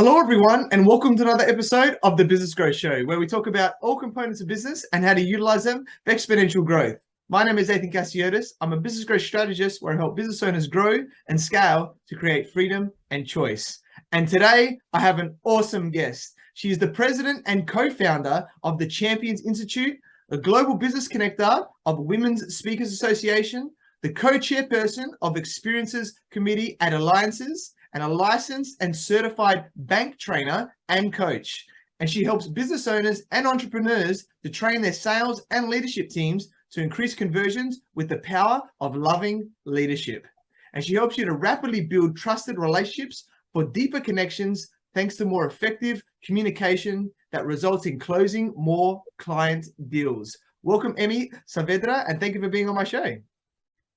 Hello, everyone, and welcome to another episode of the Business Growth Show, where we talk about all components of business and how to utilize them for exponential growth. My name is Athin Cassiotis. I'm a business growth strategist where I help business owners grow and scale to create freedom and choice. And today, I have an awesome guest. She is the president and co-founder of the Champions Institute, a global business connector of Women's Speakers Association, the co-chairperson of Experiences Committee at Alliances, and a licensed and certified bank trainer and coach. And she helps business owners and entrepreneurs to train their sales and leadership teams to increase conversions with the power of loving leadership. And she helps you to rapidly build trusted relationships for deeper connections, thanks to more effective communication that results in closing more client deals. Welcome, Emmeline Saavedra, and thank you for being on my show.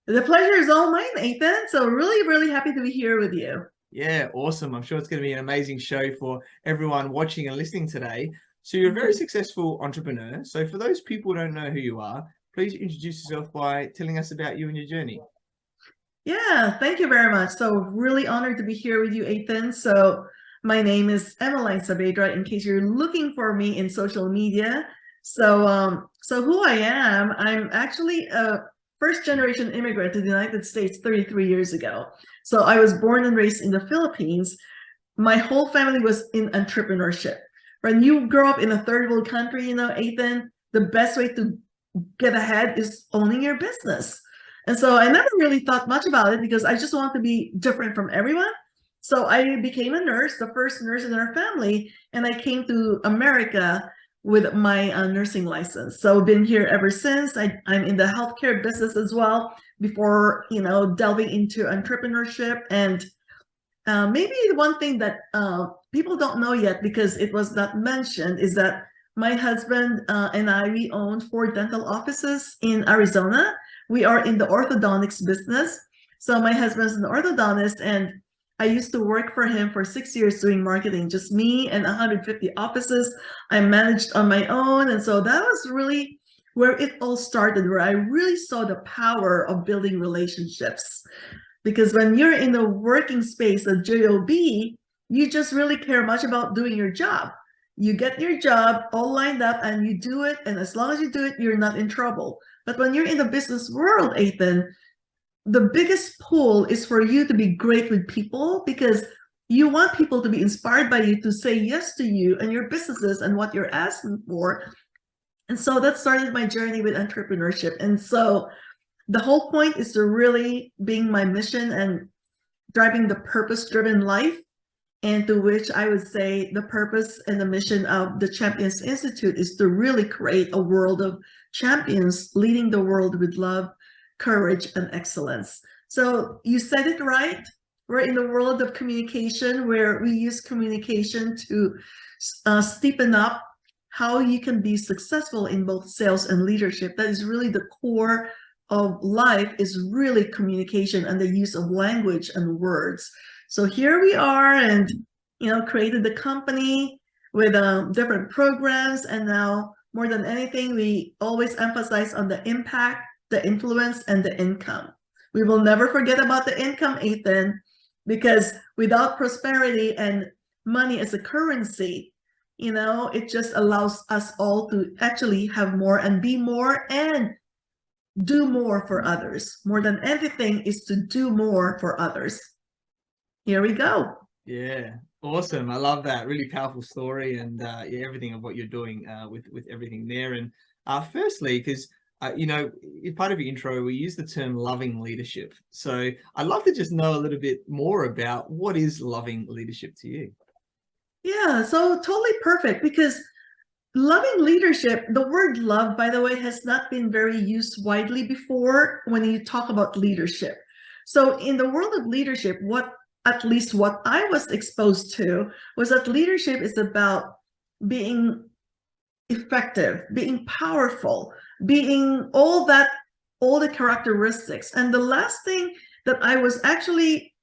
The pleasure is all mine, Athin. So really happy to be here with you. Yeah, awesome. I'm sure it's going to be an amazing show for everyone watching and listening today. So you're a very successful entrepreneur. So for those people who don't know who you are, please introduce yourself by telling us about you and your journey. Yeah, thank you very much. So really honored to be here with you, Athin. So my name is Emmeline Saavedra, in case you're looking for me in social media. So who I am, I'm actually a first-generation immigrant to the United States 33 years ago. So I was born and raised in the Philippines. My whole family was in entrepreneurship. When you grow up in a third world country, Athin, the best way to get ahead is owning your business. And so I never really thought much about it because I just wanted to be different from everyone. So I became a nurse, the first nurse in our family, and I came to America with my nursing license. So been here ever since. I'm in the healthcare business as well before, delving into entrepreneurship. And maybe the one thing that people don't know yet, because it was not mentioned, is that my husband and I, we own 4 dental offices in Arizona. We are in the orthodontics business. So my husband's an orthodontist, and I used to work for him for 6 years doing marketing, just me and 150 offices. I managed on my own. And so that was really where it all started, where I really saw the power of building relationships. Because when you're in the working space of job, you just really care much about doing your job. You get your job all lined up and you do it. And as long as you do it, you're not in trouble. But when you're in the business world, Athin, the biggest pull is for you to be great with people, because you want people to be inspired by you, to say yes to you and your businesses and what you're asking for. And so that started my journey with entrepreneurship. And so the whole point is to really being my mission and driving the purpose-driven life, and to which I would say the purpose and the mission of the Champions Institute is to really create a world of champions leading the world with love, courage, and excellence. So you said it right. We're in the world of communication, where we use communication to steepen up how you can be successful in both sales and leadership. That is really the core of life, is really communication and the use of language and words. So here we are, and created the company with different programs. And now more than anything, we always emphasize on the impact, the influence, and the income. We will never forget about the income, Athin, because without prosperity and money as a currency, it just allows us all to actually have more and be more and do more for others. More than anything is to do more for others. Here we go. Yeah, awesome. I love that. Really powerful story, and everything of what you're doing with everything there. And firstly, because in part of your intro, we use the term loving leadership. So I'd love to just know a little bit more about what is loving leadership to you. Yeah, so totally perfect, because loving leadership, the word love, by the way, has not been very used widely before when you talk about leadership. So in the world of leadership, at least what I was exposed to was that leadership is about being effective, being powerful, being all the characteristics. And the last thing that I was actually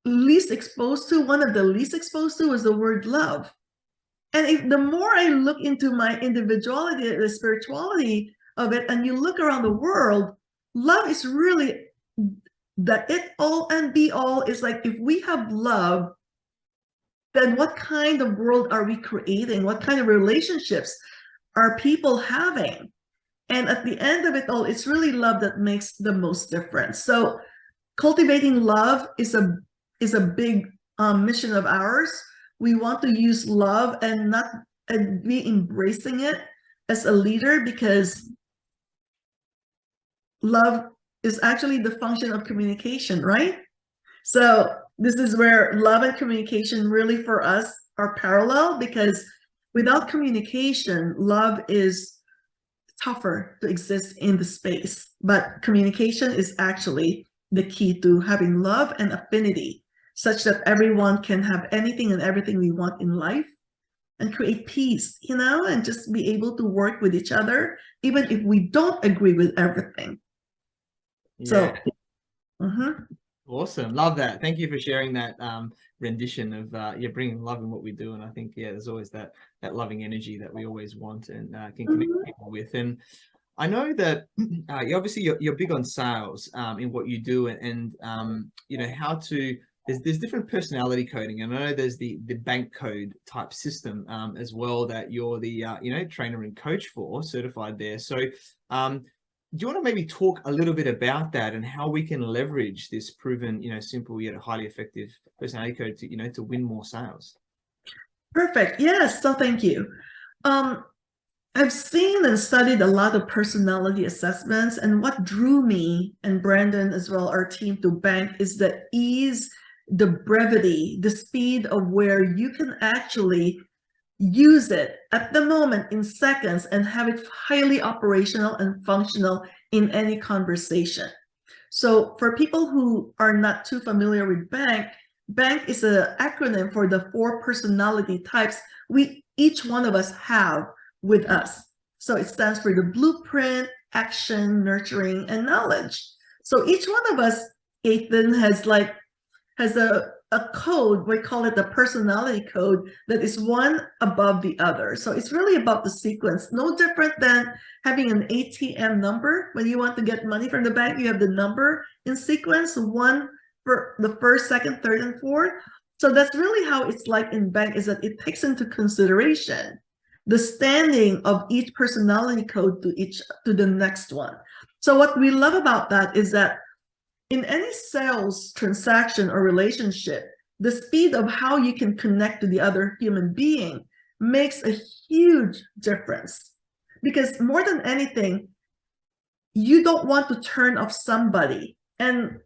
least exposed to, one of the least exposed to, was the word love. And the more I look into my individuality, the spirituality of it, and you look around the world, love is really the it all and be all. Is like, if we have love, then what kind of world are we creating? What kind of relationships are people having? And at the end of it all, it's really love that makes the most difference. So cultivating love is a big mission of ours. We want to use love and be embracing it as a leader, because love is actually the function of communication, right? So this is where love and communication really for us are parallel, because without communication, love is tougher to exist in the space. But communication is actually the key to having love and affinity, such that everyone can have anything and everything we want in life and create peace, you know, and just be able to work with each other, even if we don't agree with everything. Yeah. So, Awesome. Love that. Thank you for sharing that rendition of bringing love in what we do. And I think, there's always that loving energy that we always want and can connect people with. And I know that you're big on sales in what you do, and how to, there's different personality coding. And I know there's the BANKCODE type system as well, that you're the trainer and coach for, certified there. So do you want to maybe talk a little bit about that and how we can leverage this proven, simple yet highly effective personality code to, to win more sales? Perfect. Yes. So thank you. I've seen and studied a lot of personality assessments, and what drew me and Brandon as well, our team, to Bank is the ease, the brevity, the speed of where you can actually use it at the moment in seconds and have it highly operational and functional in any conversation. So for people who are not too familiar with BANK is an acronym for the 4 personality types each one of us have with us. So it stands for the blueprint, action, nurturing, and knowledge. So each one of us, Athin, has a code. We call it the personality code, that is one above the other. So it's really about the sequence, no different than having an ATM number. When you want to get money from the bank, you have the number in sequence, one for the first, second, third, and fourth. So that's really how it's like in Bank, is that it takes into consideration the standing of each personality code to the next one. So what we love about that is that in any sales transaction or relationship, the speed of how you can connect to the other human being makes a huge difference. Because more than anything, you don't want to turn off somebody. And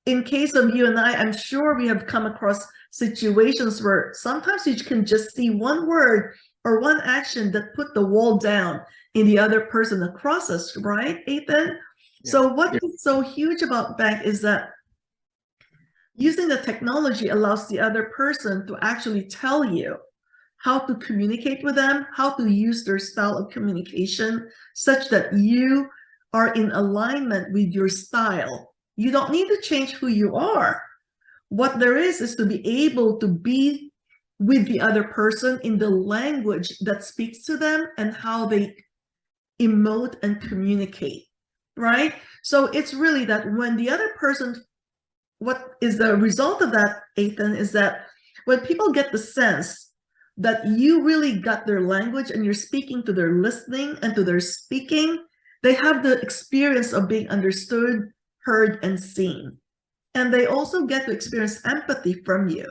in case of you and I'm sure we have come across situations where sometimes you can just see one word or one action that put the wall down in the other person across us, right, Athin? So what is so huge about Bank is that using the technology allows the other person to actually tell you how to communicate with them, how to use their style of communication such that you are in alignment with your style. You don't need to change who you are. What there is to be able to be with the other person in the language that speaks to them and how they emote and communicate. Right? So it's really that when the other person, what is the result of that, Athin, is that when people get the sense that you really got their language and you're speaking to their listening and to their speaking, they have the experience of being understood, heard, and seen. And they also get to experience empathy from you,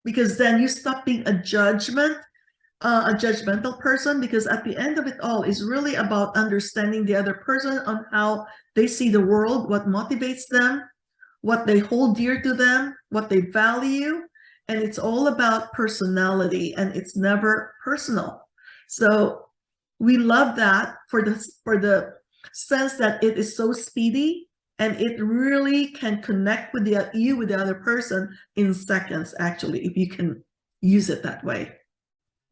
because then you stop being a judgmental person, because at the end of it all is really about understanding the other person on how they see the world, what motivates them, what they hold dear to them, what they value. And it's all about personality, and it's never personal. So we love that for the sense that it is so speedy, and it really can connect with you with the other person in seconds, actually, if you can use it that way.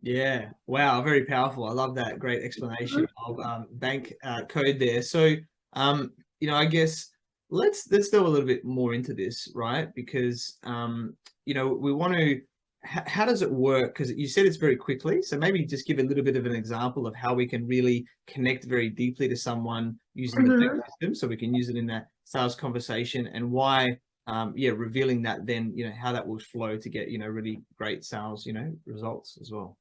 Yeah. Wow. Very powerful. I love that. Great explanation of bank code there. So, I guess let's delve a little bit more into this, right? Because, we want to, how does it work? Because you said it's very quickly. So maybe just give a little bit of an example of how we can really connect very deeply to someone using the bank system, so we can use it in that sales conversation, and why revealing that, then, how that will flow to get, really great sales, results as well.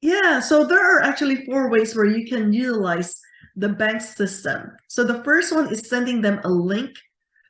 Yeah, so there are actually 4 ways where you can utilize the bank system. So the first one is sending them a link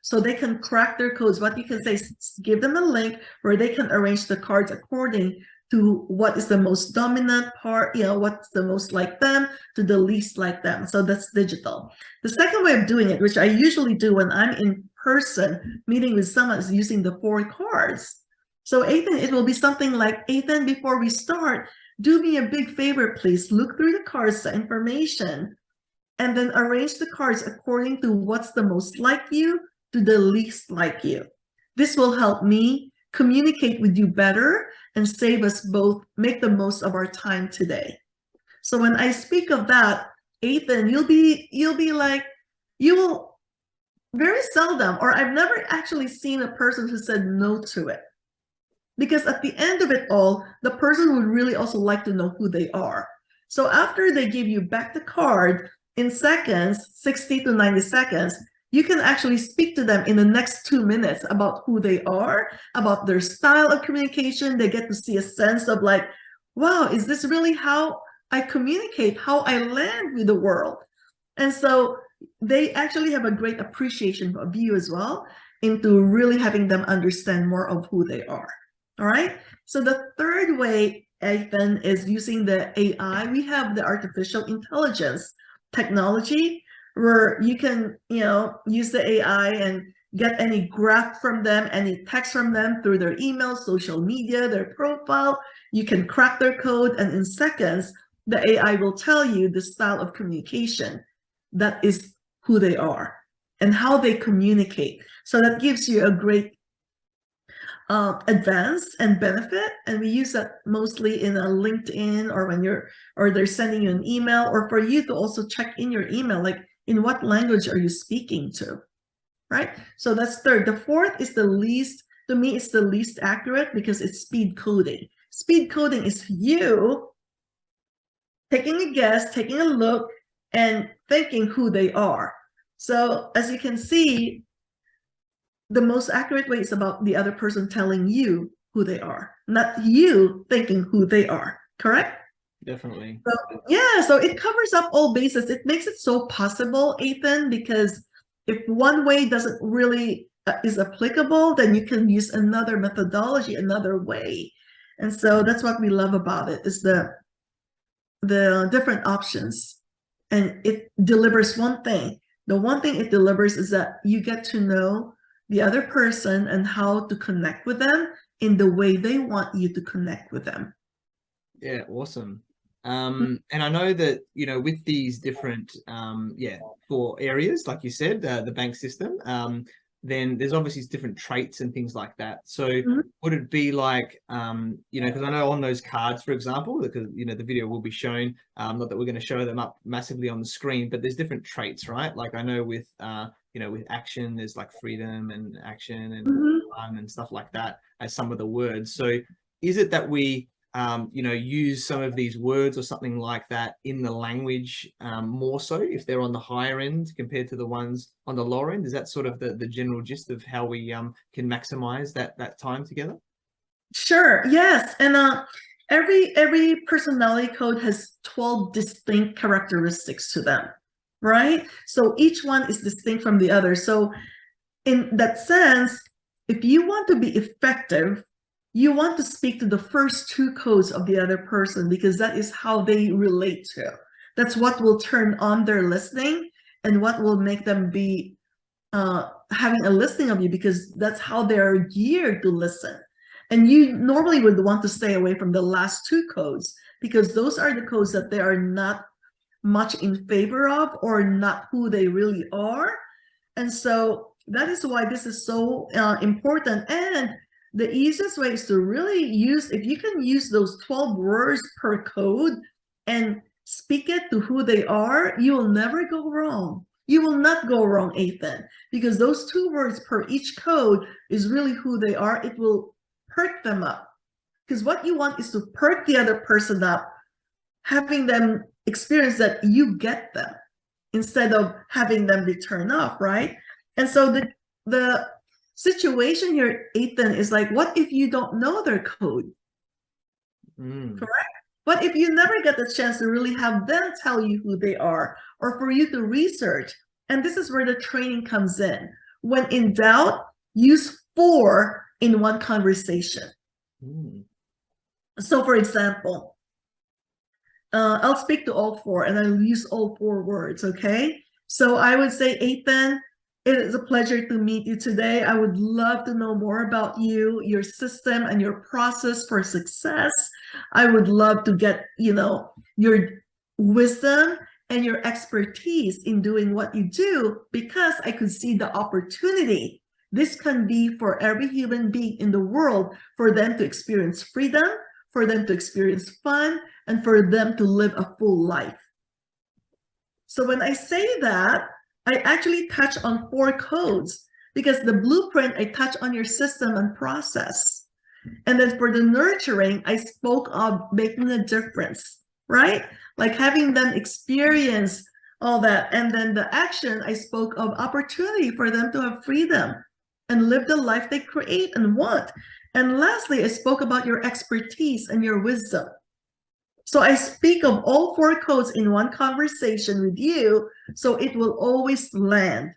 so they can crack their codes. What you can say is give them a link where they can arrange the cards according to what is the most dominant part, what's the most like them to the least like them. So that's digital. The second way of doing it, which I usually do when I'm in person meeting with someone, is using the 4 cards. So Athin, it will be something like, Athin, before we start, do me a big favor, please. Look through the cards, the information, and then arrange the cards according to what's the most like you to the least like you. This will help me communicate with you better and save us both, make the most of our time today. So when I speak of that, Athin, you'll be like, you will very seldom, or I've never actually seen a person who said no to it. Because at the end of it all, the person would really also like to know who they are. So after they give you back the card, in seconds, 60 to 90 seconds, you can actually speak to them in the next 2 minutes about who they are, about their style of communication. They get to see a sense of like, wow, is this really how I communicate, how I land with the world? And so they actually have a great appreciation of you as well, into really having them understand more of who they are. All right. So the third way, Athin, is using the AI. We have the artificial intelligence technology where you can, use the AI and get any graph from them, any text from them through their email, social media, their profile. You can crack their code, and in seconds, the AI will tell you the style of communication that is who they are and how they communicate. So that gives you a great advance and benefit, and we use that mostly in a LinkedIn, or they're sending you an email, or for you to also check in your email, like in what language are you speaking to, right? So that's third. The fourth is the least, to me, it's the least accurate because it's speed coding. Speed coding is you taking a guess, taking a look, and thinking who they are. So as you can see, the most accurate way is about the other person telling you who they are, not you thinking who they are, correct? Definitely. So, yeah, so it covers up all bases. It makes it so possible, Athin, because if one way doesn't really is applicable, then you can use another methodology, another way. And so that's what we love about it, is the different options. And it delivers one thing. The one thing it delivers is that you get to know the other person and how to connect with them in the way they want you to connect with them. Yeah, awesome. And I know that, with these different, 4 areas, like you said, the bank system, then there's obviously different traits and things like that. So would it be like, because I know on those cards, for example, because, the video will be shown, not that we're going to show them up massively on the screen, but there's different traits, right? Like I know with, with action, there's like freedom and action and fun and stuff like that as some of the words. So is it that we, use some of these words or something like that in the language more so if they're on the higher end compared to the ones on the lower end? Is that sort of the general gist of how we can maximize that time together? Sure. Yes. And every personality code has 12 distinct characteristics to them, right? So each one is distinct from the other. So in that sense, if you want to be effective, you want to speak to the first 2 codes of the other person, because that is how they relate to. That's what will turn on their listening and what will make them be having a listening of you, because that's how they're geared to listen. And you normally would want to stay away from the last 2 codes, because those are the codes that they are not much in favor of or not who they really are. And so that is why this is so important. And the easiest way is to really use, if you can use those 12 words per code and speak it to who they are, you will never go wrong. You will not go wrong, Athin, because those 2 words per each code is really who they are. It will perk them up, because what you want is to perk the other person up, having them experience that you get them instead of having them be turned off, right? And so the situation here, Athin, is like, what if you don't know their code? Correct? What if you never get the chance to really have them tell you who they are, or for you to research? And this is where the training comes in. When in doubt, use 4 in one conversation. So for example, I'll speak to all 4 and I'll use all 4 words, okay? So I would say, Athin, it is a pleasure to meet you today. I would love to know more about you, your system, and your process for success. I would love to get, your wisdom and your expertise in doing what you do, because I could see the opportunity. This can be for every human being in the world, for them to experience freedom, for them to experience fun, and for them to live a full life. So when I say that, I actually touch on 4 codes, because the blueprint, I touch on your system and process. And then for the nurturing, I spoke of making a difference, right? Like having them experience all that. And then the action, I spoke of opportunity for them to have freedom and live the life they create and want. And lastly, I spoke about your expertise and your wisdom. So I speak of all 4 codes in one conversation with you, so it will always land.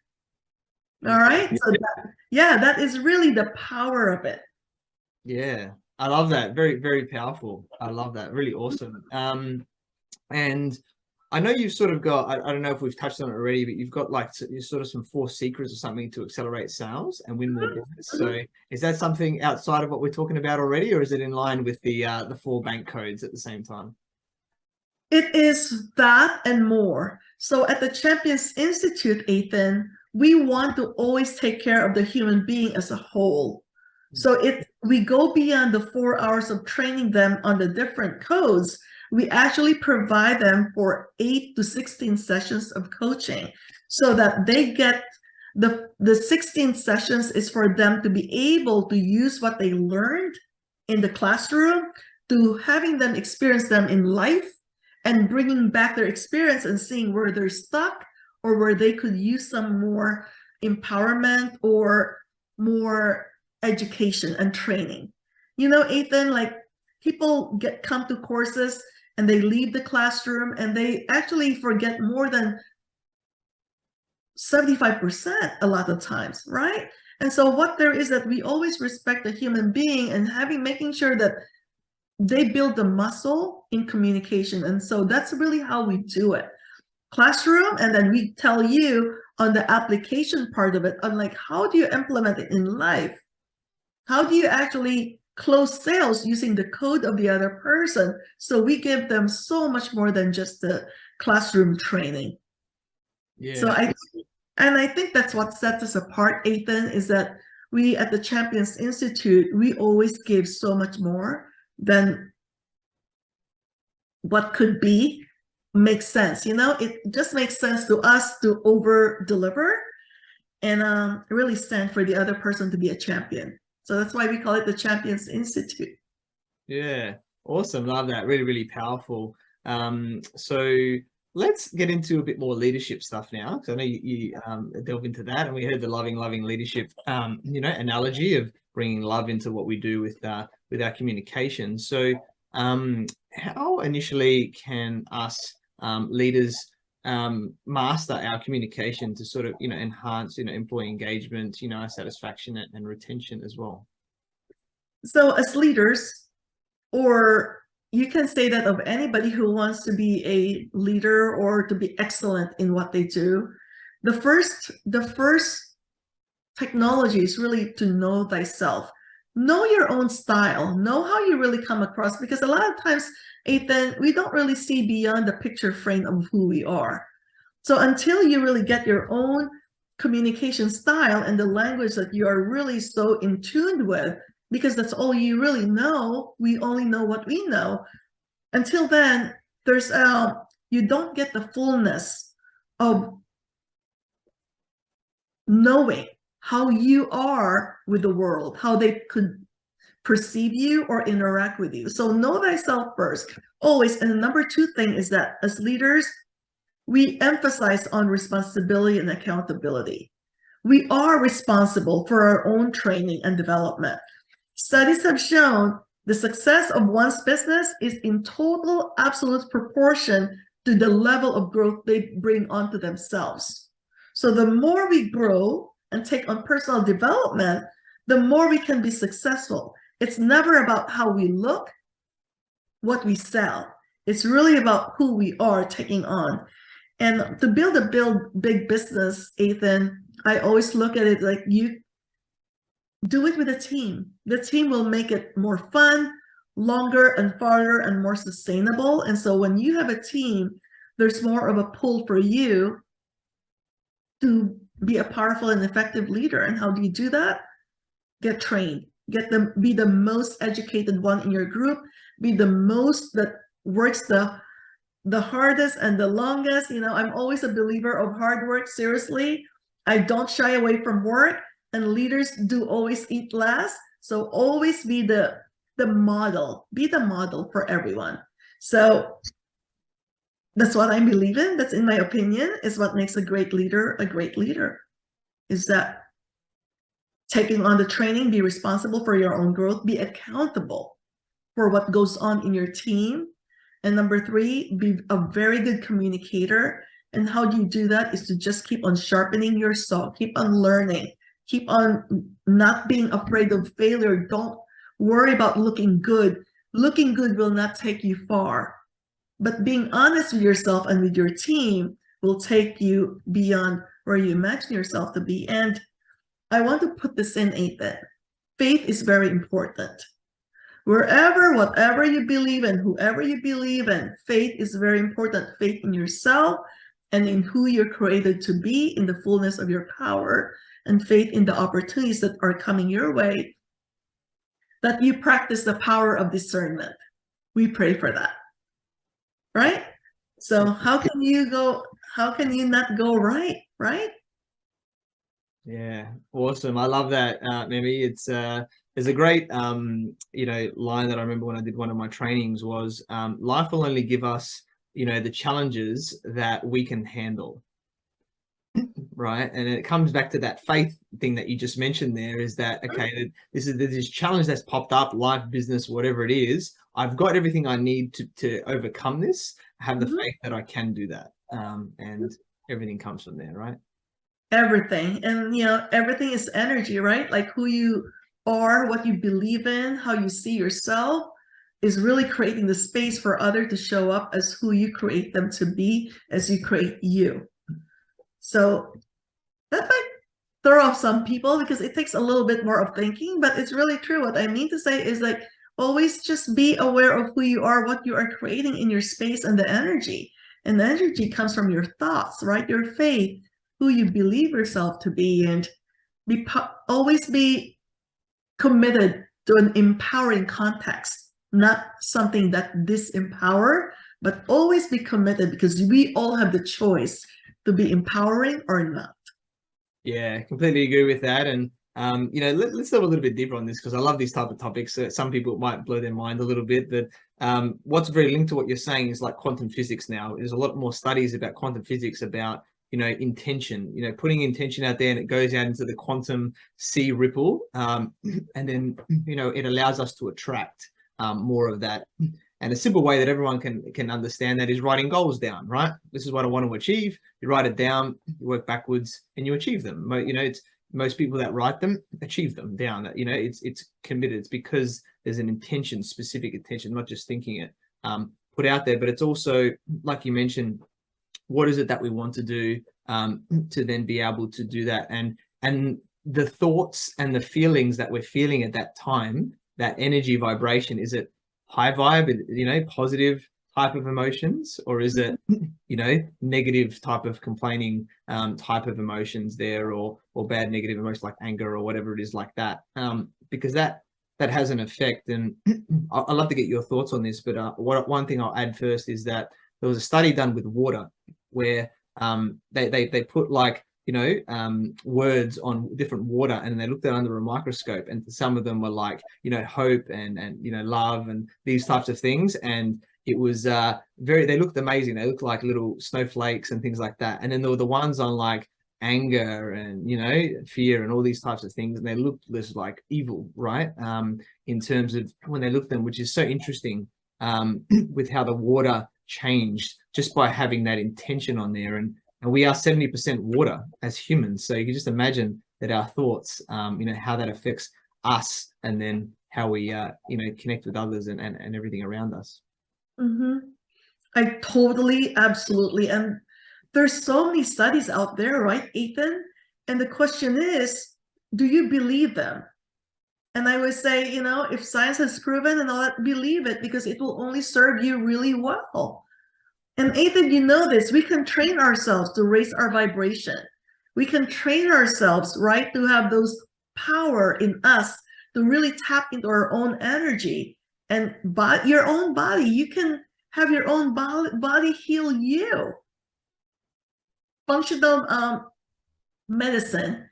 All right? So that is really the power of it. Yeah, I love that. Very, very powerful. I love that. Really awesome. And I know you've sort of got, I don't know if we've touched on it already, but you've got like sort of some 4 secrets or something to accelerate sales and win more business. So is that something outside of what we're talking about already, or is it in line with the 4 bank codes at the same time? It is that and more. So at the Champions Institute, Athin, we want to always take care of the human being as a whole. So we go beyond the 4 hours of training them on the different codes. We actually provide them for 8 to 16 sessions of coaching, so that they get the 16 sessions is for them to be able to use what they learned in the classroom, to having them experience them in life, and bringing back their experience and seeing where they're stuck, or where they could use some more empowerment or more education and training. Athin, like people come to courses and they leave the classroom and they actually forget more than 75% a lot of times, right? And so what there is that we always respect the human being and making sure that they build the muscle in communication. And so that's really how we do it. Classroom, and then we tell you on the application part of it, on like, how do you implement it in life? How do you actually close sales using the code of the other person? So we give them so much more than just the classroom training. Yeah. So I think that's what sets us apart, Athin, is that we at the Champions Institute, we always give so much more than what could be. Makes sense, it just makes sense to us to over deliver and really stand for the other person to be a champion. So that's why we call it the Champions Institute. Yeah, awesome. Love that. Really, really powerful. So let's get into a bit more leadership stuff now, because I know you delve into that, and we heard the loving leadership analogy of bringing love into what we do with our communication. So how initially can us leaders master our communication to sort of enhance employee engagement, our satisfaction and retention as well? So as leaders, or you can say that of anybody who wants to be a leader or to be excellent in what they do, the first technology is really to know thyself. Know your own style, know how you really come across, because a lot of times, Athin, we don't really see beyond the picture frame of who we are. So until you really get your own communication style and the language that you are really so in tune with, because that's all you really know, we only know what we know. Until then, you don't get the fullness of knowing how you are with the world, how they could perceive you or interact with you. So know thyself first, always. And the number 2 thing is that as leaders, we emphasize on responsibility and accountability. We are responsible for our own training and development. Studies have shown the success of one's business is in total absolute proportion to the level of growth they bring onto themselves. So the more we grow and take on personal development, the more we can be successful. It's never about how we look, what we sell. It's really about who we are taking on. And to build a big business, Athin, I always look at it like you do it with a team. The team will make it more fun, longer and farther and more sustainable. And so when you have a team, there's more of a pull for you to be a powerful and effective leader. And how do you do that? Get trained, be the most educated one in your group, be the most that works the hardest and the longest. You know, I'm always a believer of hard work. Seriously, I don't shy away from work, and leaders do always eat last. So always be the model, for everyone. So that's what I believe in. That's, in my opinion, is what makes a great leader, is that taking on the training, be responsible for your own growth, be accountable for what goes on in your team. And number 3, be a very good communicator. And how do you do that is to just keep on sharpening your saw, keep on learning, keep on not being afraid of failure. Don't worry about looking good. Looking good will not take you far. But being honest with yourself and with your team will take you beyond where you imagine yourself to be. And I want to put this in, Athin. Faith is very important. Whatever you believe in, whoever you believe in, faith is very important. Faith in yourself and in who you're created to be in the fullness of your power, and faith in the opportunities that are coming your way, that you practice the power of discernment. We pray for that, right? So how can you not go right? Yeah, awesome. I love that, Mimi. It's there's a great line that I remember when I did one of my trainings was life will only give us the challenges that we can handle. Right. And it comes back to that faith thing that you just mentioned there, is that, okay, there's this challenge that's popped up, life, business, whatever it is. I've got everything I need to overcome this. I have the faith that I can do that. And everything comes from there, right? Everything. And, everything is energy, right? Like who you are, what you believe in, how you see yourself is really creating the space for others to show up as who you create them to be, as you create you. So that might throw off some people because it takes a little bit more of thinking, but it's really true. What I mean to say is, like, always just be aware of who you are, what you are creating in your space, and the energy. And the energy comes from your thoughts, right? Your faith, who you believe yourself to be, and always be committed to an empowering context, not something that disempower, but always be committed, because we all have the choice to be empowering or not. Yeah, completely agree with that. And let's delve a little bit deeper on this, because I love these type of topics. Some people might blow their mind a little bit, but what's very linked to what you're saying is like quantum physics now. There's a lot more studies about quantum physics, about intention, putting intention out there, and it goes out into the quantum sea ripple, and then it allows us to attract more of that. And a simple way that everyone can understand that is writing goals down, right? This is what I want to achieve. You write it down, you work backwards, and you achieve them. It's most people that write them achieve them down. It's committed. It's because there's an intention, specific intention, not just thinking it put out there. But it's also, like you mentioned, what is it that we want to do to then be able to do that? And the thoughts and the feelings that we're feeling at that time, that energy vibration, is it high vibe, positive type of emotions, or is it, negative type of complaining type of emotions there, or bad negative emotions like anger or whatever it is like that, because that has an effect. And I'd love to get your thoughts on this, but one thing I'll add first is that there was a study done with water where they put words on different water, and they looked at it under a microscope, and some of them were like hope and love and these types of things, and it was they looked amazing. They looked like little snowflakes and things like that. And then there were the ones on like anger and, you know, fear and all these types of things, and they look less like evil, right? In terms of when they look at them, which is so interesting, with how the water changed just by having that intention on there. And we are 70% water as humans. So you can just imagine that our thoughts, you know, how that affects us, and then how we, you know, connect with others and everything around us. I totally, absolutely. And there's so many studies out there, right, Athin? And the question is, do you believe them? And I would say, you know, if science has proven and all that, believe it, because it will only serve you really well. And Athin, you know this, we can train ourselves to raise our vibration. We can train ourselves, right, to have those power in us to really tap into our own energy and your own body. You can have your own body heal you. Functional medicine,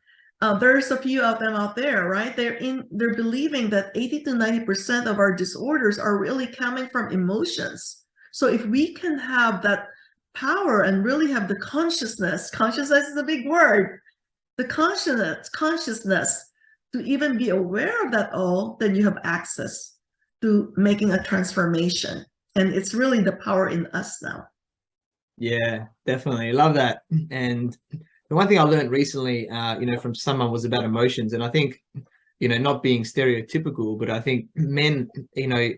there's a few of them out there, right? They're believing that 80 to 90% of our disorders are really coming from emotions. So if we can have that power and really have the consciousness is a big word, the consciousness to even be aware of that all, then you have access to making a transformation. And it's really the power in us now. Yeah, definitely. Love that. And the one thing I learned recently, you know, from someone was about emotions. And I think, you know, not being stereotypical, but I think men, you know,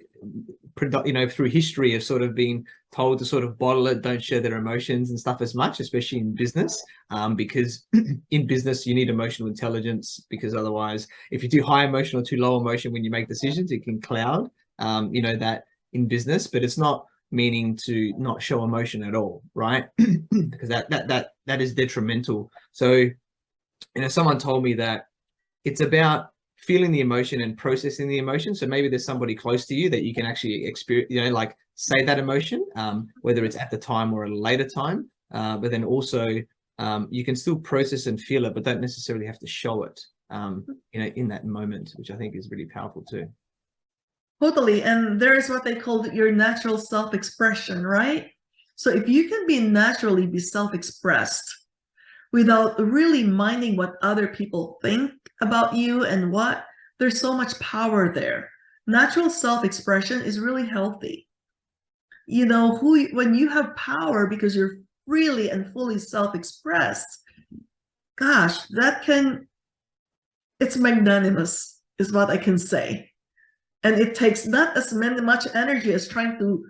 through history have sort of been told to sort of bottle it, don't share their emotions and stuff as much, especially in business, because in business you need emotional intelligence, because otherwise if you're too high emotion or too low emotion when you make decisions, it can cloud, you know, that in business. But it's not meaning to not show emotion at all, right? Because that is detrimental. So, you know, someone told me that it's about feeling the emotion and processing the emotion. So maybe there's somebody close to you that you can actually experience, you know, like say that emotion, whether it's at the time or at a later time, but then also you can still process and feel it, but don't necessarily have to show it, you know, in that moment, which I think is really powerful too. Totally. And there's what they call your natural self-expression, right? So if you can naturally be self-expressed without really minding what other people think about you and what, there's so much power there. Natural self-expression is really healthy. You know, when you have power because you're really and fully self-expressed, gosh, it's magnanimous is what I can say. And it takes not as much energy as trying to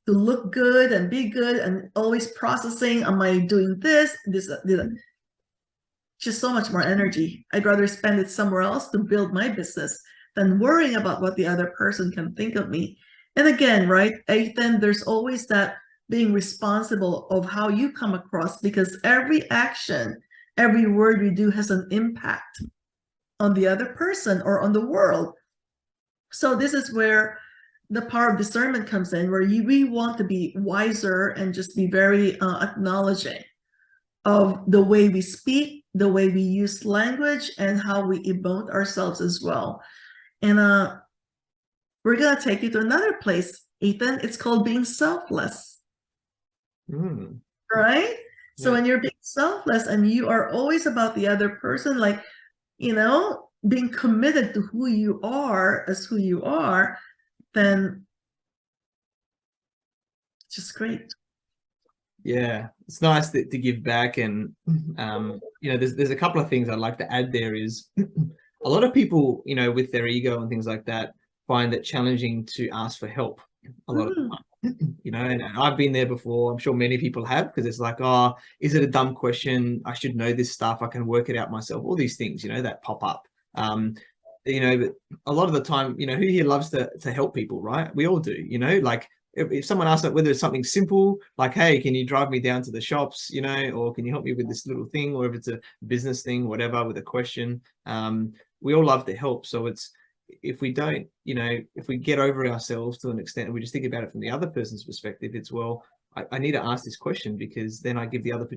look good and be good and always processing, am I doing this? Just so much more energy. I'd rather spend it somewhere else to build my business than worrying about what the other person can think of me. And again, right, Athin, there's always that being responsible of how you come across, because every action, every word we do has an impact on the other person or on the world. So this is where the power of discernment comes in, where we want to be wiser and just be very acknowledging of the way we speak, the way we use language, and how we emote ourselves as well. And we're going to take you to another place, Athin. It's called being selfless. Right? So when you're being selfless and you are always about the other person, like, you know, being committed to who you are as who you are, then it's just great. Yeah, it's nice to give back. And you know, there's a couple of things I'd like to add there. Is a lot of people, you know, with their ego and things like that, find it challenging to ask for help a lot of the time. You know, and I've been there before. I'm sure many people have, because it's like, oh, is it a dumb question? I should know this stuff. I can work it out myself. All these things, you know, that pop up. You know, but a lot of the time, you know, who here loves to help people, right? We all do, you know, like if someone asks that, whether it's something simple, like, hey, can you drive me down to the shops, you know, or can you help me with this little thing, or if it's a business thing, whatever, with a question, we all love to help. So it's, if we don't, you know, if we get over ourselves to an extent and we just think about it from the other person's perspective, it's, well, I need to ask this question, because then I give the other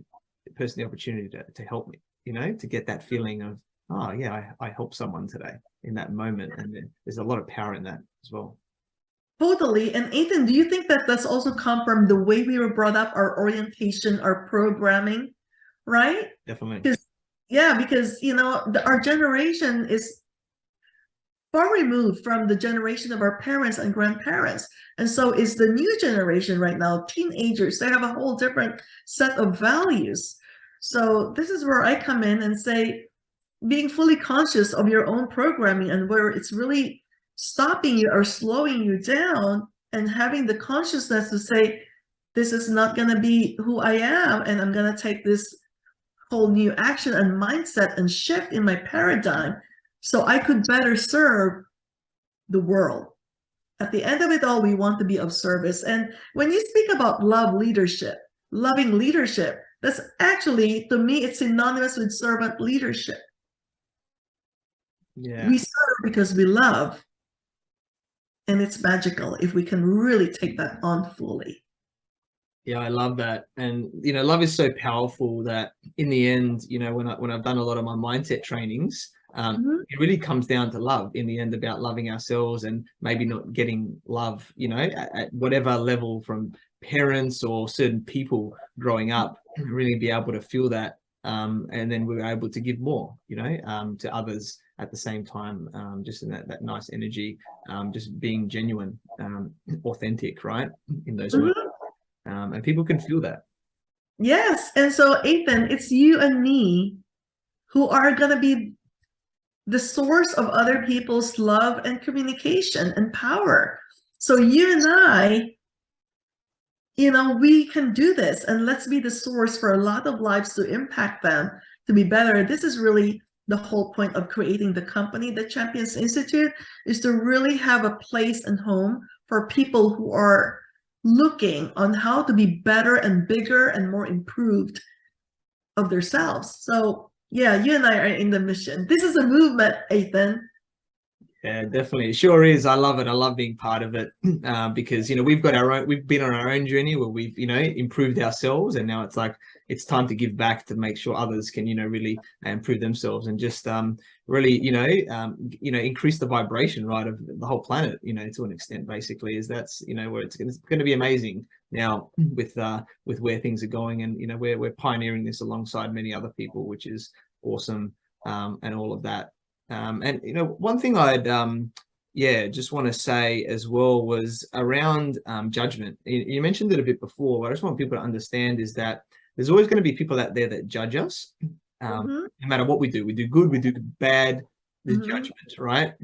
person the opportunity to help me, you know, to get that feeling of, oh yeah, I helped someone today in that moment. And there's a lot of power in that as well. Totally. And Athin, do you think that that's also come from the way we were brought up, our orientation, our programming, right? Definitely. Because Yeah, because, you know, our generation is far removed from the generation of our parents and grandparents. And so is the new generation right now, teenagers. They have a whole different set of values. So this is where I come in and say, being fully conscious of your own programming and where it's really stopping you or slowing you down, and having the consciousness to say, this is not going to be who I am, and I'm going to take this whole new action and mindset and shift in my paradigm so I could better serve the world. At the end of it all, we want to be of service. And when you speak about love leadership, loving leadership, that's actually, to me, it's synonymous with servant leadership. Yeah. We serve because we love. And it's magical if we can really take that on fully. Yeah, I love that. And, you know, love is so powerful that in the end, you know, when I've done a lot of my mindset trainings, it really comes down to love in the end, about loving ourselves and maybe not getting love, you know, at whatever level from parents or certain people growing up, really be able to feel that. And then we're able to give more, you know, to others at the same time, just in that nice energy, just being genuine, authentic, right, in those moments. And people can feel that. Yes. And so, Athin, it's you and me who are going to be the source of other people's love and communication and power. So you and I, you know, we can do this, and let's be the source for a lot of lives to impact them to be better. This is really the whole point of creating the company, the Champions Institute, is to really have a place and home for people who are looking on how to be better and bigger and more improved of themselves. So yeah, you and I are in the mission. This is a movement, Athin. Yeah, definitely. It sure is. I love it. I love being part of it, because, you know, we've been on our own journey where we've, you know, improved ourselves, and now it's like, it's time to give back to make sure others can, you know, really improve themselves, and just really, you know, increase the vibration, right, of the whole planet, you know, to an extent, basically, is that's, you know, where it's going to be amazing now with where things are going. And, you know, we're pioneering this alongside many other people, which is awesome, and all of that. And, you know, one thing I'd just want to say as well was around judgment. You mentioned it a bit before, but I just want people to understand is that there's always going to be people out there that judge us, no matter what we do. We do good, we do bad, there's judgment, right?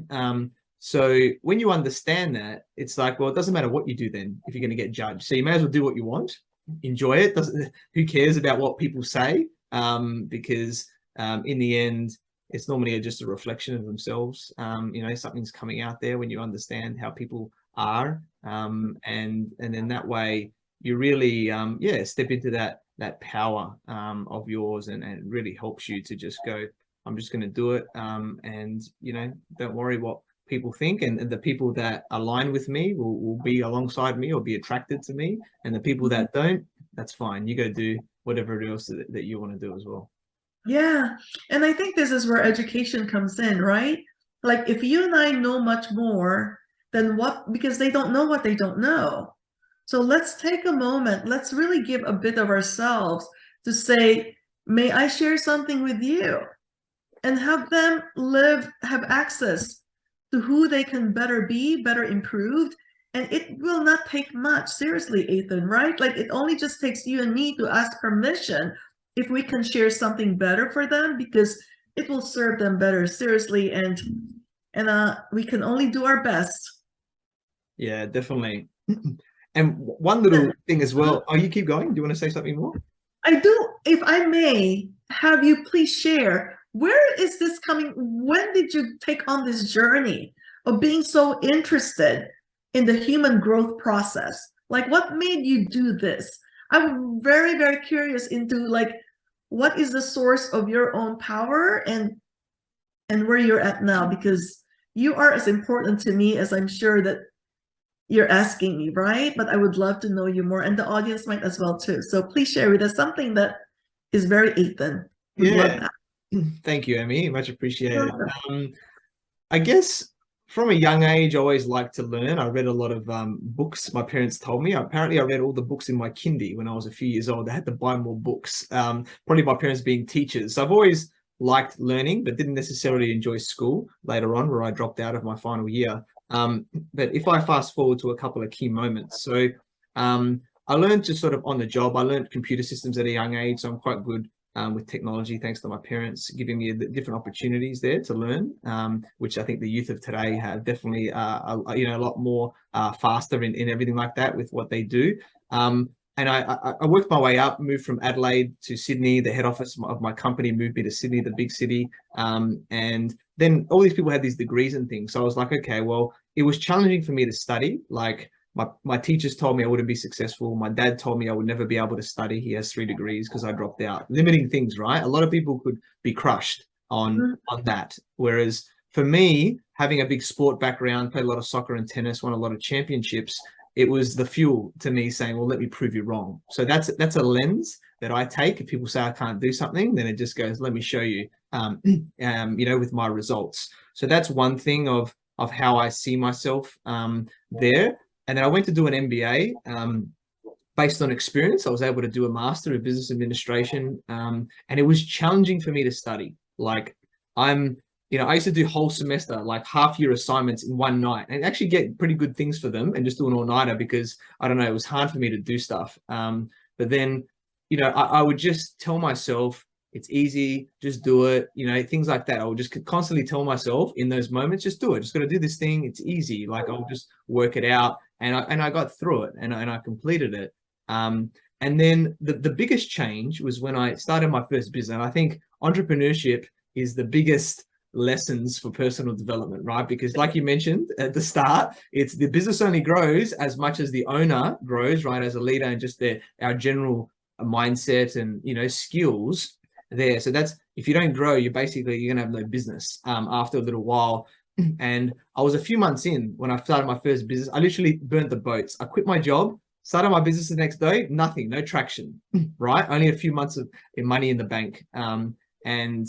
So when you understand that, it's like, well, it doesn't matter what you do then if you're going to get judged. So you may as well do what you want, enjoy it. Who cares about what people say? Because in the end, it's normally just a reflection of themselves. You know, something's coming out there when you understand how people are, and then that way you really step into that power of yours, and it really helps you to just go, I'm just going to do it, and, you know, don't worry what people think, and the people that align with me will be alongside me or be attracted to me, and the people that don't, that's fine. You go do whatever else that you want to do as well. Yeah. And I think this is where education comes in, right? Like, if you and I know much more than what, because they don't know what they don't know. So let's take a moment. Let's really give a bit of ourselves to say, may I share something with you? And have them have access to who they can better be, better improved. And it will not take much, seriously, Athin, right? Like, it only just takes you and me to ask permission if we can share something better for them, because it will serve them better, seriously. And we can only do our best. Yeah, definitely. And one little thing as well. Oh, you keep going. Do you want to say something more? I do. If I may have you please share, where is this coming? When did you take on this journey of being so interested in the human growth process? Like, what made you do this? I'm very, very curious into, like, what is the source of your own power and where you're at now, because you are as important to me as I'm sure that you're asking me, right? But I would love to know you more, and the audience might as well too. So please share with us something that is very Athin. Yeah. Thank you, Emmy. Much appreciated. I guess from a young age, I always liked to learn. I read a lot of books. My parents told me. Apparently, I read all the books in my kindy when I was a few years old. I had to buy more books. Probably my parents being teachers. So I've always liked learning, but didn't necessarily enjoy school later on, where I dropped out of my final year. But if I fast forward to a couple of key moments, so I learned just sort of on the job. I learned computer systems at a young age, so I'm quite good with technology, thanks to my parents giving me different opportunities there to learn, which I think the youth of today have definitely, a lot more faster in everything like that with what they do. And I worked my way up, moved from Adelaide to Sydney. The head office of my company moved me to Sydney, the big city. And then all these people had these degrees and things. So I was like, okay, well, it was challenging for me to study. Like my teachers told me I wouldn't be successful. My dad told me I would never be able to study. He has 3 degrees because I dropped out. Limiting things, right? A lot of people could be crushed on that. Whereas for me, having a big sport background, played a lot of soccer and tennis, won a lot of championships, it was the fuel to me saying, well, let me prove you wrong. So that's a lens that I take. If people say I can't do something, then it just goes, let me show you, with my results. So that's one thing of how I see myself there. And then I went to do an MBA based on experience. I was able to do a master of business administration, and it was challenging for me to study. Like I used to do whole semester, like half-year assignments in one night, and actually get pretty good things for them, and just do an all-nighter because I don't know, it was hard for me to do stuff. But then, I would just tell myself it's easy, just do it, things like that. I would just constantly tell myself in those moments, just do it, just got to do this thing. It's easy. Like I'll just work it out, and I got through it, and I completed it. And then the biggest change was when I started my first business. And I think entrepreneurship is the biggest lessons for personal development, right? Because like you mentioned at the start, it's the business only grows as much as the owner grows, right? As a leader, and just our general mindset and, skills there. So that's, if you don't grow, you're gonna have no business after a little while. And I was a few months in when I started my first business. I literally burnt the boats. I quit my job, started my business the next day, nothing, no traction, right? Only a few months of money in the bank. And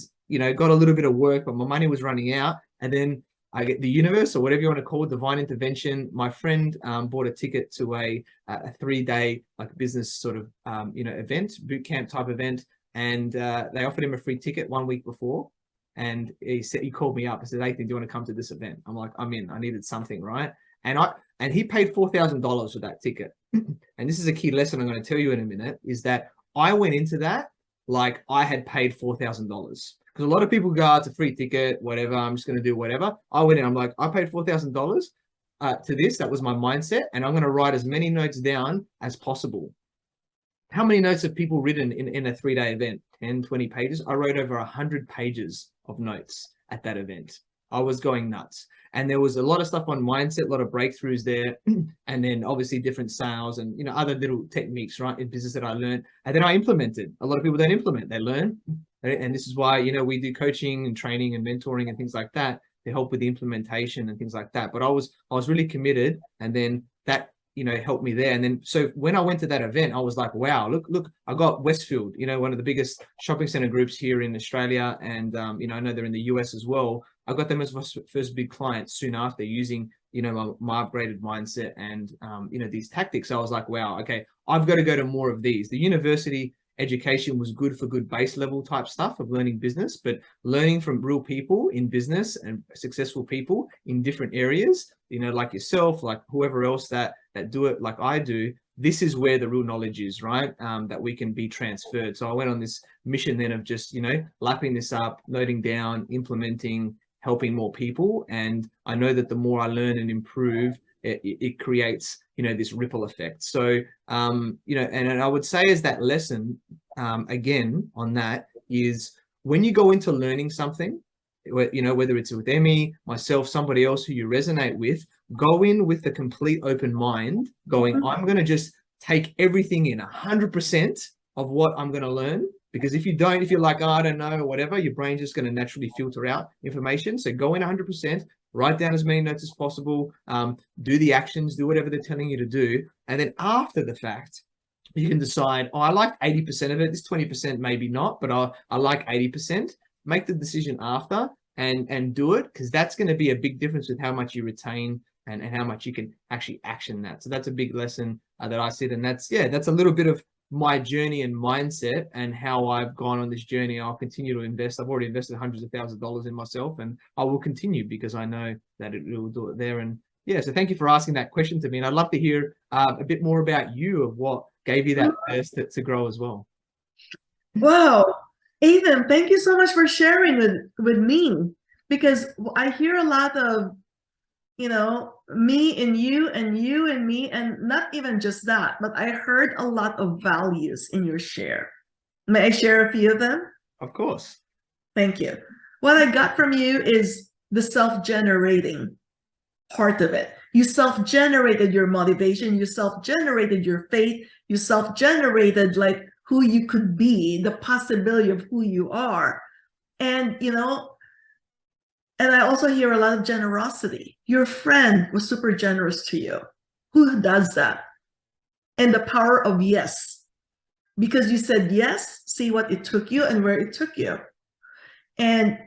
got a little bit of work, but my money was running out. And then I get the universe, or whatever you want to call it, divine intervention. My friend bought a ticket to a 3-day like business sort of event, boot camp type event, and they offered him a free ticket 1 week before. And he called me up and said, "Athin, do you want to come to this event?" I'm like, "I'm in. I needed something, right?" And he paid $4,000 for that ticket. And this is a key lesson I'm going to tell you in a minute, is that I went into that like I had paid $4,000. Because a lot of people go, it's a free ticket, whatever, I'm just going to do whatever. I went in, I'm like, I paid $4,000 to this. That was my mindset. And I'm going to write as many notes down as possible. How many notes have people written in a 3-day event? 10, 20 pages? I wrote over 100 pages of notes at that event. I was going nuts. And there was a lot of stuff on mindset, a lot of breakthroughs there. And then obviously different sales and, other little techniques, right, in business that I learned. And then I implemented. A lot of people don't implement, they learn. And this is why, we do coaching and training and mentoring and things like that to help with the implementation and things like that. But I was really committed, and then that, helped me there. And then, so when I went to that event, I was like, wow, look, I got Westfield, one of the biggest shopping center groups here in Australia. And, I know they're in the US as well. I got them as my first big client soon after, using, my upgraded mindset and, these tactics. I was like, wow, okay, I've got to go to more of these. The university education was good for good base level type stuff of learning business, but learning from real people in business and successful people in different areas, like yourself, like whoever else that do it like I do, this is where the real knowledge is, right? That we can be transferred. So I went on this mission then of just, lapping this up, noting down, implementing, helping more people. And I know that the more I learn and improve, it creates, this ripple effect. So, and I would say as that lesson, again, on that is when you go into learning something, whether it's with Emmy, myself, somebody else who you resonate with, go in with a complete open mind, going, I'm going to just take everything in 100% of what I'm going to learn. Because if you're like, oh, I don't know, or whatever, your brain's just going to naturally filter out information. So go in 100%, write down as many notes as possible, do the actions, do whatever they're telling you to do. And then after the fact, you can decide, oh, I like 80% of it. This 20% maybe not, but I like 80%. Make the decision after and do it, because that's going to be a big difference with how much you retain and how much you can actually action that. So that's a big lesson that I see. And that's a little bit of my journey and mindset and how I've gone on this journey. I'll continue to invest. I've already invested hundreds of thousands of dollars in myself, and I will continue because I know that it will do it there. And yeah, so thank you for asking that question to me. And I'd love to hear a bit more about you, of what gave you that thirst to grow as well. Wow, Athin, thank you so much for sharing with me, because I hear a lot of, you know, me and you and you and me, and not even just that, but I heard a lot of values in your share. May I share a few of them? Of course. Thank you. What I got from you is the self-generating part of it. You self-generated your motivation, you self-generated your faith, you self-generated like who you could be, the possibility of who you are. And, you know, and I also hear a lot of generosity. Your friend was super generous to you. Who does that? And the power of yes. Because you said yes, see what it took you and where it took you. And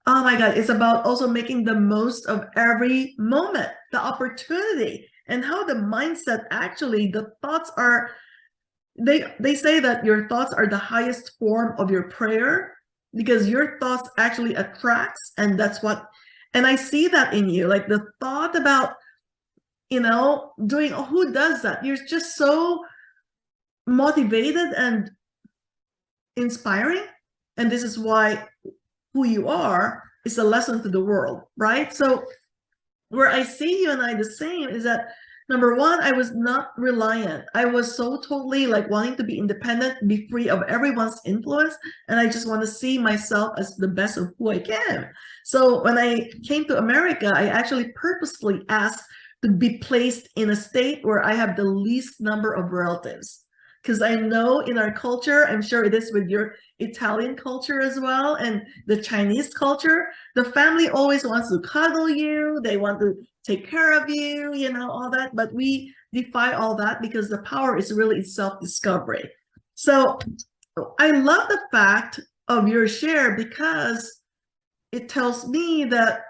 oh my God, it's about also making the most of every moment, the opportunity, and how the mindset, actually, the thoughts are, they say that your thoughts are the highest form of your prayer, because your thoughts actually attracts, and that's what, and I see that in you, like the thought about, you know, doing, who does that? You're just so motivated and inspiring. And this is why who you are is a lesson to the world, right? So where I see you and I the same is that, number one, I was not reliant. I was so totally like wanting to be independent, be free of everyone's influence. And I just want to see myself as the best of who I can. So when I came to America, I actually purposefully asked to be placed in a state where I have the least number of relatives. Because I know in our culture, I'm sure it is with your Italian culture as well, and the Chinese culture, the family always wants to cuddle you, they want to take care of you, you know, all that. But we defy all that because the power is really in self-discovery. So I love the fact of your share, because it tells me that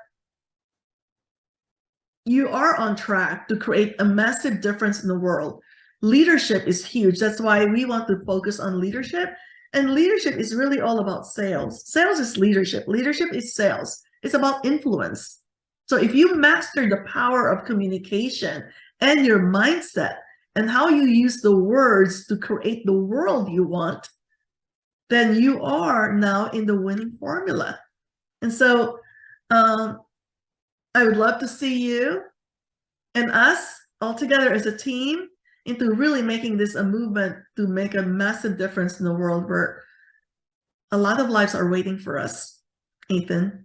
you are on track to create a massive difference in the world. Leadership is huge. That's why we want to focus on leadership. And leadership is really all about sales. Sales is leadership. Leadership is sales. It's about influence. So if you master the power of communication and your mindset and how you use the words to create the world you want, then you are now in the winning formula. And so I would love to see you and us all together as a team into really making this a movement to make a massive difference in the world, where a lot of lives are waiting for us, Athin.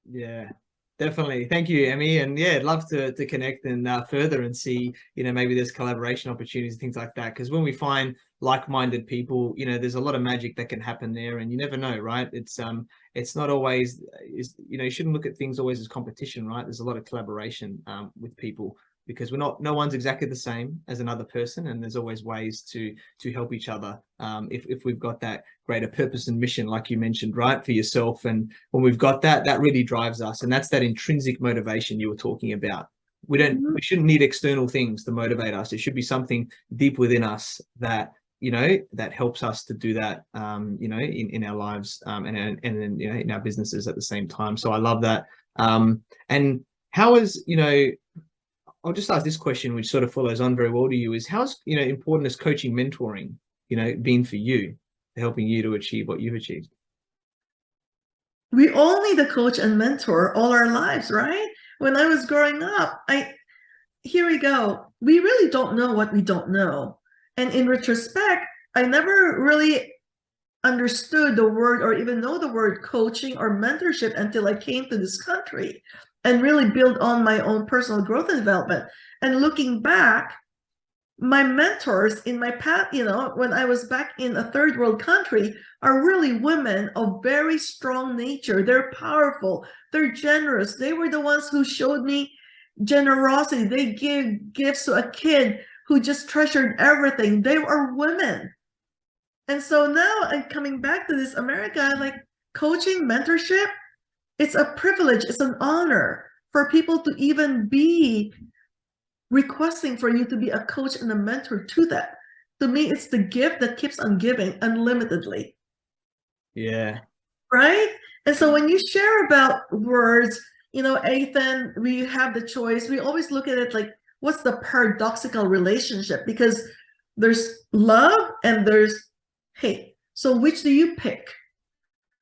Yeah, definitely. Thank you, Emmy. And yeah, I'd love to connect and further and see, you know, maybe there's collaboration opportunities, things like that. Because when we find like-minded people, you know, there's a lot of magic that can happen there, and you never know, right? It's not always, you know, you shouldn't look at things always as competition, right? There's a lot of collaboration with people, because no one's exactly the same as another person, and there's always ways to help each other if we've got that greater purpose and mission, like you mentioned, right, for yourself. And when we've got that, that really drives us, and that's that intrinsic motivation you were talking about. We shouldn't need external things to motivate us. It should be something deep within us that, you know, that helps us to do that, you know, in our lives and then, you know, in our businesses at the same time. So I love that. And how is, you know, I'll just ask this question, which sort of follows on very well to you, is how's, you know, important is coaching, mentoring, you know, been for you, helping you to achieve what you've achieved? We all need a coach and mentor all our lives, right? When I was growing up, here we go. We really don't know what we don't know. And in retrospect, I never really understood the word or even know the word coaching or mentorship until I came to this country and really build on my own personal growth and development. And looking back, my mentors in my path, you know, when I was back in a third world country, are really women of very strong nature. They're powerful, they're generous. They were the ones who showed me generosity. They give gifts to a kid who just treasured everything. They are women. And so now I'm coming back to this America, like coaching, mentorship, it's a privilege, it's an honor for people to even be requesting for you to be a coach and a mentor to them. to me, it's the gift that keeps on giving unlimitedly. Yeah. Right? And so when you share about words, Athin, we have the choice. We always look at it like, what's the paradoxical relationship? Because there's love and there's hate. So which do you pick?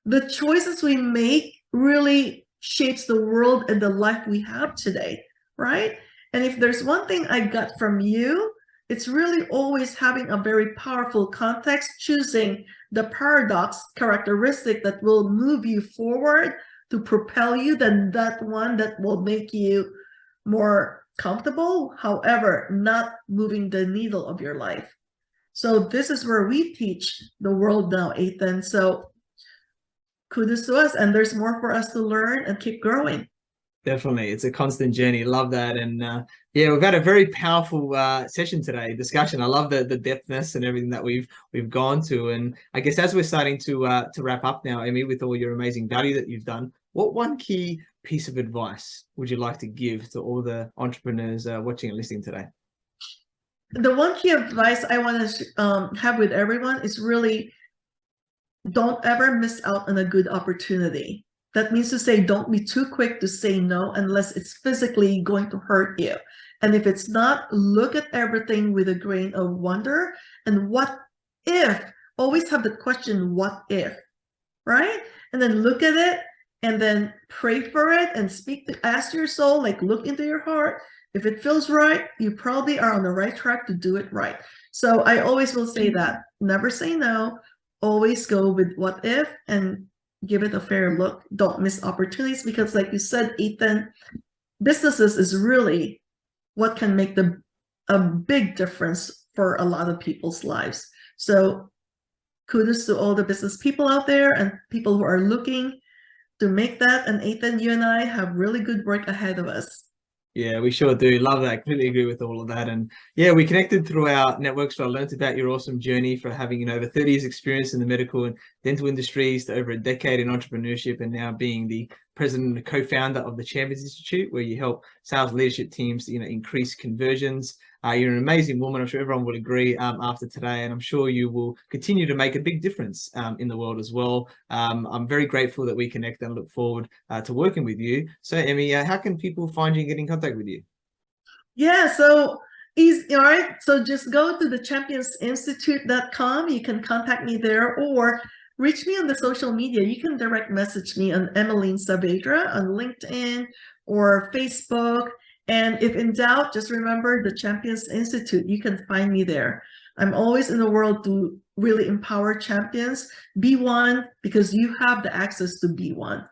The choices we make really shapes the world and the life we have today, right? And if there's one thing I got from you, it's really always having a very powerful context, choosing the paradox characteristic that will move you forward to propel you, than that one that will make you more comfortable, however, not moving the needle of your life. So this is where we teach the world now, Athin. So kudos to us, and there's more for us to learn and keep growing. Definitely. It's a constant journey. Love that. And yeah, we've had a very powerful session today, discussion. I love the depthness and everything that we've gone to. And I guess as we're starting to wrap up now, Emmy, with all your amazing value that you've done, what one key piece of advice would you like to give to all the entrepreneurs watching and listening today? The one key advice I want to have with everyone is really, don't ever miss out on a good opportunity. That means to say, don't be too quick to say no unless it's physically going to hurt you. And if it's not, look at everything with a grain of wonder. And what if? Always have the question, what if? Right? And then look at it and then pray for it and ask your soul, like look into your heart. If it feels right, you probably are on the right track to do it right. So I always will say that. Never say no. Always go with what if and give it a fair look. Don't miss opportunities, because like you said, Athin, businesses is really what can make a big difference for a lot of people's lives. So kudos to all the business people out there and people who are looking to make that. And Athin, you and I have really good work ahead of us. Yeah, we sure do. Love that. Completely agree with all of that. And yeah, we connected through our networks. So I learned about your awesome journey for having, over 30 years experience in the medical and dental industries, to over a decade in entrepreneurship, and now being the president and co-founder of the Champions Institute, where you help sales leadership teams, increase conversions. You're an amazing woman. I'm sure everyone will agree after today, and I'm sure you will continue to make a big difference in the world as well. I'm very grateful that we connect and look forward to working with you. So, Emmy, how can people find you and get in contact with you? Yeah, so easy. All right, so just go to the championsinstitute.com. You can contact me there, or reach me on the social media. You can direct message me on Emmeline Saavedra on LinkedIn or Facebook. And if in doubt, just remember the Champions Institute. You can find me there. I'm always in the world to really empower champions. Be one, because you have the access to be one.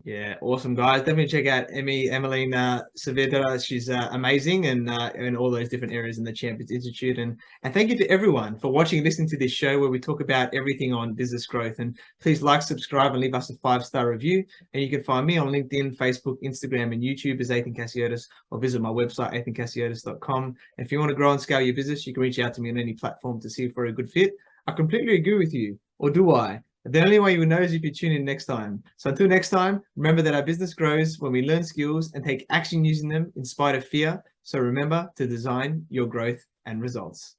Yeah, awesome, guys. Definitely check out Emmeline Saavedra. She's amazing, and in all those different areas in the Champions Institute. And thank you to everyone for watching and listening to this show, where we talk about everything on business growth. And please like, subscribe, and leave us a 5-star review. And you can find me on LinkedIn, Facebook, Instagram, and YouTube as Athin Cassiotis, or visit my website, athincassiotis.com. If you want to grow and scale your business, you can reach out to me on any platform to see if we're a good fit. I completely agree with you, or do I? The only way you will know is if you tune in next time. So until next time, remember that our business grows when we learn skills and take action using them in spite of fear. So remember to design your growth and results.